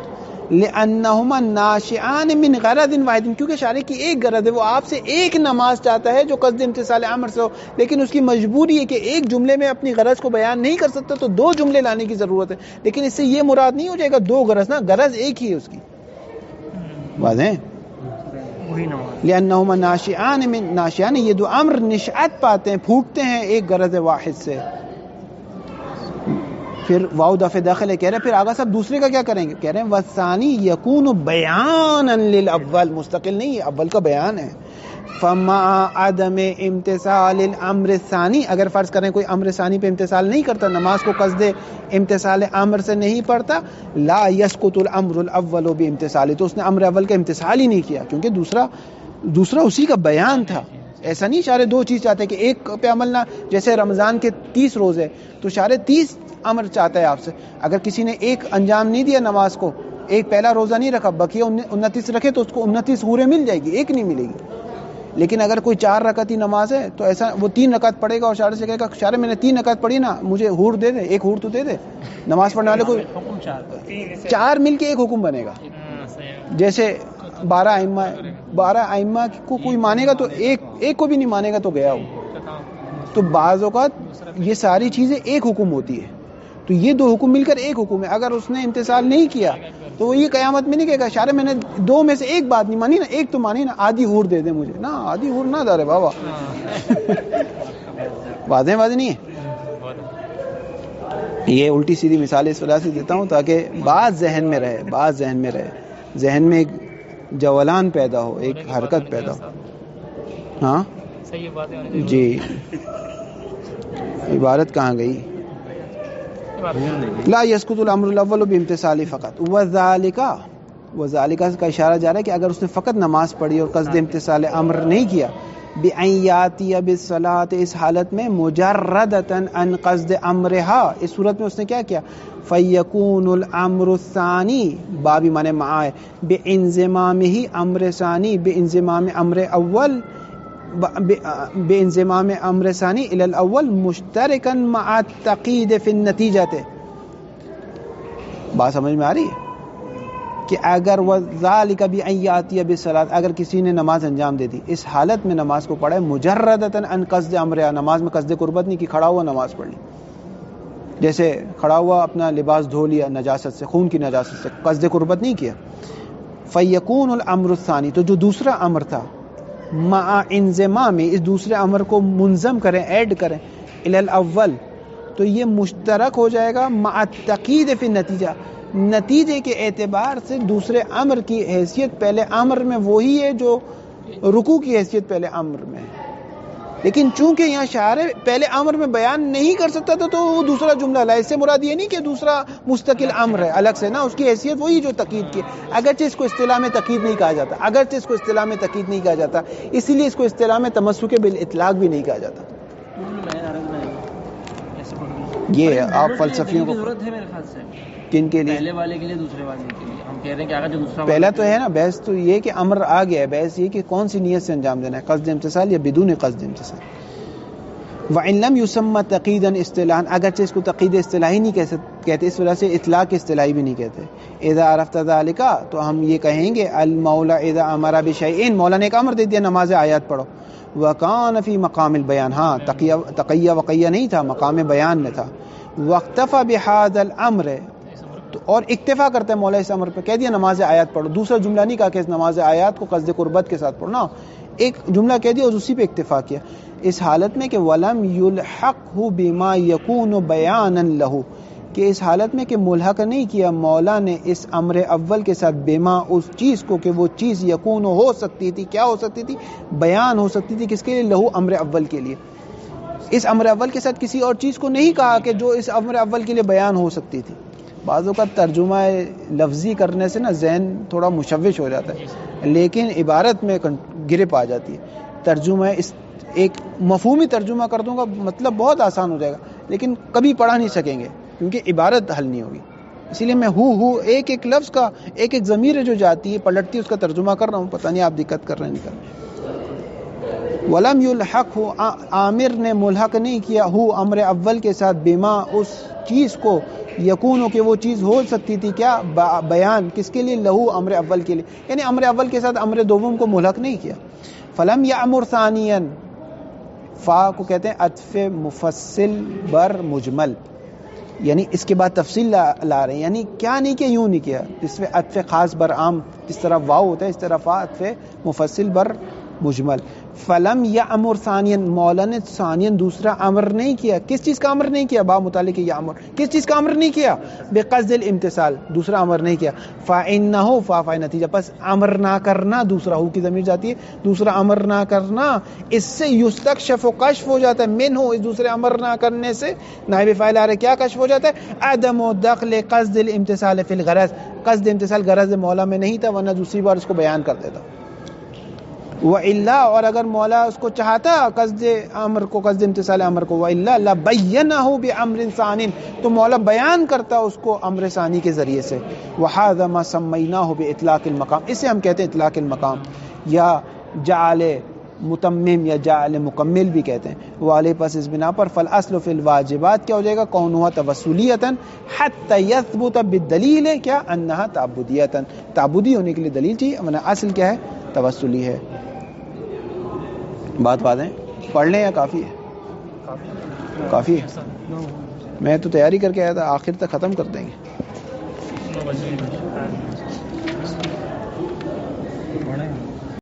لأنہما ناشئان من غرض واحد, کیونکہ شارع کی ایک غرض ہے, وہ آپ سے ایک نماز چاہتا ہے جو قصد امتثال امر سے ہو, لیکن اس کی مجبوری ہے کہ ایک جملے میں اپنی غرض کو بیان نہیں کر سکتا, تو دو جملے لانے کی ضرورت ہے. لیکن اس سے یہ مراد نہیں ہو جائے گا دو غرض, نا غرض ایک ہی ہے اس کی. واضح؟ وہی نماز. لأنہما ناشئان من ناشئان, یہ دو امر نشأت پاتے ہیں, پھوٹتے ہیں ایک غرض واحد سے. پھر واو دفع داخل ہے, کہہ رہے ہیں پھر آگا صاحب دوسرے کا کیا کریں گے, کہہ رہے ہیں والثانی یکون بیانا للاول, مستقل نہیں ہے, اول کا بیان ہے. فمع عدم امتثال الامر الثانی, اگر فرض کریں کوئی امر ثانی پہ امتثال نہیں کرتا, نماز کو قصد امتثال امر سے نہیں پڑھتا, لا یسقط الامر الاول بامتثال, تو اس نے امر اول کا امتثال ہی نہیں کیا, کیونکہ دوسرا اسی کا بیان تھا. ایسا نہیں شارع دو چیز چاہتے کہ ایک پہ عمل نہ, جیسے رمضان کے 30 روزے تو شارع 30 امر چاہتا ہے آپ سے. اگر کسی نے ایک انجام نہیں دیا نماز کو, ایک پہلا روزہ نہیں رکھا, بقیہ 29 رکھے, تو اس کو 29 حوریں مل جائے گی, ایک نہیں ملے گی. لیکن اگر کوئی 4 رکعت ہی نماز ہے تو ایسا وہ 3 رکعت پڑھے گا اور شارع سے کہے گا شارع میں نے 3 رکعت پڑھی نا, مجھے حور دے دے, ایک حور تو دے دے. نماز پڑھنے والے کو 4 مل کے ایک حکم بنے گا. جیسے 12 ائمہ کو کوئی مانے گا تو ایک کو بھی نہیں مانے گا تو گیا ہو. تو بعض اوقات یہ ساری چیزیں ایک حکم ہوتی ہے, تو یہ دو حکم مل کر ایک حکم ہے. اگر اس نے امتثال نہیں کیا تو وہ یہ قیامت میں نہیں کہے گا شارع میں نے 2 میں سے ایک بات نہیں مانی نا, ایک تو مانی نا, آدھی حور دے دے مجھے, نا آدھی حور نہ دے بابا. واضح نہیں ہے. یہ الٹی سیدھی مثالیں اس وجہ سے دیتا ہوں تاکہ بات ذہن میں رہے, ذہن میں ایک جولان پیدا ہو, ایک حرکت پیدا ہو. ہاں جی, عبارت کہاں گئی؟ لا یسقط الامر الاول بامتثال فقط. وذالک کا اشارہ جا رہا ہے کہ اگر اس نے فقط نماز پڑھی اور قصد امتثال امر نہیں کیا, بأن یاتی بالصلاۃ, اس حالت میں مجردۃ عن قصد امرها, اس صورت میں اس نے کیا کیا, فیکون الامر الثانی, بابی معنی معا ہے, بانضمامہ امر ثانی, بانضمام امر اول, بانضمام امر ثانی الی الاول مشترکا مع التقید فی النتیجہ. بات سمجھ میں آ رہی ہے کہ اگر وذالک بأن یاتی بالصلاۃ, اگر کسی نے نماز انجام دے دی, اس حالت میں نماز کو پڑھا ہے مجردۃ عن قصد امرها, نماز میں قصد قربت نہیں کی, کھڑا ہوا نماز پڑھ لی, جیسے کھڑا ہوا اپنا لباس دھو لیا نجاست سے, خون کی نجاست سے, قصد قربت نہیں کیا. فیکون الامر الثانی, تو جو دوسرا امر تھا, مع انضمام, اس دوسرے امر کو منظم کریں, ایڈ کریں, الی الاول, تو یہ مشترک ہو جائے گا مع التقید فی النتیجہ, نتیجے کے اعتبار سے دوسرے امر کی حیثیت پہلے امر میں وہی ہے جو رکوع کی حیثیت پہلے امر میں ہے. لیکن چونکہ یہاں شارع پہلے امر میں بیان نہیں کر سکتا تھا تو وہ دوسرا جملہ لایا. اس سے مراد یہ نہیں کہ دوسرا مستقل امر ہے الگ سے, نا, اس کی حیثیت وہی جو تقید کی, اگرچہ اس کو اصطلاح میں تقید نہیں کہا جاتا, اسی لیے اس کو اصطلاح میں تمسک بالاطلاق بھی نہیں کہا جاتا. یہ آپ فلسفیوں کو ضرورت ہے میرے خیال سے, کن کے لیے, پہلے والے کے لیے, دوسرے والے کے لیے. ہم کہہ رہے ہیں کہ اگر جو دوسرا پہلا تو ہے نا, بحث تو یہ کہ امر آ گیا ہے, بحث یہ کہ کون سی نیت سے انجام دینا ہے, قصد امتثال یا بدون قصد امتثال. وَإِن لَمْ يُسَمَّ تَقِيدًا اصطلاحًا, اگرچہ اس کو تقید اصطلاحی نہیں کہتے, اس وجہ سے اطلاق اصطلاحی بھی نہیں کہتے. اذا عرفت ذلك, تو ہم یہ کہیں گے المولا اذا امر بشیء, مولا نے ایک امر دے دیا نماز آیات پڑھو, وکان فی مقام البیان, ہاں تقیہ وقیہ نہیں تھا, مقام بیان میں تھا. واکتفى بهذا الامر, اور اکتفا کرتا ہے مولا اس امر پہ, کہہ دیا نماز آیات پڑھو, دوسرا جملہ نہیں کہا کہ نماز آیات کو قصد قربت کے ساتھ پڑھنا, ایک جملہ کہہ دیا اور اسی پہ اکتفا کیا. اس حالت میں کہ ولم یلحقہ بما یکون بیانا لہ, کہ اس حالت میں کہ ملحق نہیں کیا مولا نے اس امر اول کے ساتھ بما, اس چیز کو, کہ وہ چیز یکون ہو سکتی تھی, کیا ہو سکتی تھی, بیان ہو سکتی تھی, کس کے لیے, لہو امر اول کے لیے. اس امر اول کے ساتھ کسی اور چیز کو نہیں کہا کہ جو اس امر اول کے لیے بیان ہو سکتی تھی. بعضوں کا ترجمہ لفظی کرنے سے نا ذہن تھوڑا مشوش ہو جاتا ہے, لیکن عبارت میں گرپ آ جاتی ہے. ترجمہ ایک مفہومی ترجمہ کر دوں گا, مطلب بہت آسان ہو جائے گا, لیکن کبھی پڑھا نہیں سکیں گے کیونکہ عبارت حل نہیں ہوگی. اسی لیے میں ایک ایک لفظ کا, ایک ایک ضمیر جو جاتی ہے پلٹتی ہے, اس کا ترجمہ کر رہا ہوں. پتہ نہیں آپ دقت کر رہے ہیں نہیں کر رہے. ولم یلحق ہو عامر نے ملحق نہیں کیا ہو امر اول کے ساتھ بما اس چیز کو یکون کہ وہ چیز ہو سکتی تھی کیا بیان کس کے لیے لہو امر اول کے لیے یعنی امر اول کے ساتھ امر دوم کو ملحق نہیں کیا فلم یامر ثانیا فا کو کہتے ہیں عطف مفصل بر مجمل یعنی اس کے بعد تفصیل لا رہے ہیں یعنی کیا نہیں کیا یوں نہیں کیا جس میں عطف خاص بر عام جس طرح واو ہوتا ہے اس طرح فا عطف مفصل بر مجمل فلم یامر ثانیا مولا نے ثانیا دوسرا امر نہیں کیا کس چیز کا امر نہیں کیا با متعلق یامر کس چیز کا امر نہیں کیا بقصد الامتثال دوسرا امر نہیں کیا فانه فا نتیجہ پس امر نہ کرنا دوسرا ہو کی ضمیر جاتی ہے دوسرا امر نہ کرنا اس سے یستکشف و کشف ہو جاتا ہے من ہو اس دوسرے امر نہ کرنے سے نائب فاعل آ رہا ہے کیا کشف ہو جاتا ہے عدم دخل قصد الامتثال فی الغرض قصد امتثال غرض مولا میں نہیں تھا ورنہ دوسری بار اس کو بیان کر دیتا وَإِلَّا اور اگر مولا اس کو چاہتا قصد امر کو قصد امتثال امر کو وَإِلَّا لَبَيَّنَهُ بِأَمْرٍ ثَانٍ تو مولا بیان کرتا اس کو امر ثانی کے ذریعے سے وَهَذَا مَا سَمَّيْنَاهُ بِإِطْلَاقِ الْمَقام اسے ہم کہتے ہیں اطلاق المقام یا جعل متمم یا جعل مکمل بھی کہتے ہیں والے پس اس بنا پر فالأصل فی الواجبات کیا ہو جائے گا کونها توسلیۃ حتی یثبت بالدلیل کیا انها تعبدیۃ تعبدی ہونے کے لیے دلیل چاہیے ورنہ اصل کیا ہے توسلی ہے باتیں پڑھ لیں یا کافی ہے کافی ہے میں تو تیاری کر کے آیا تھا آخر تک ختم کر دیں گے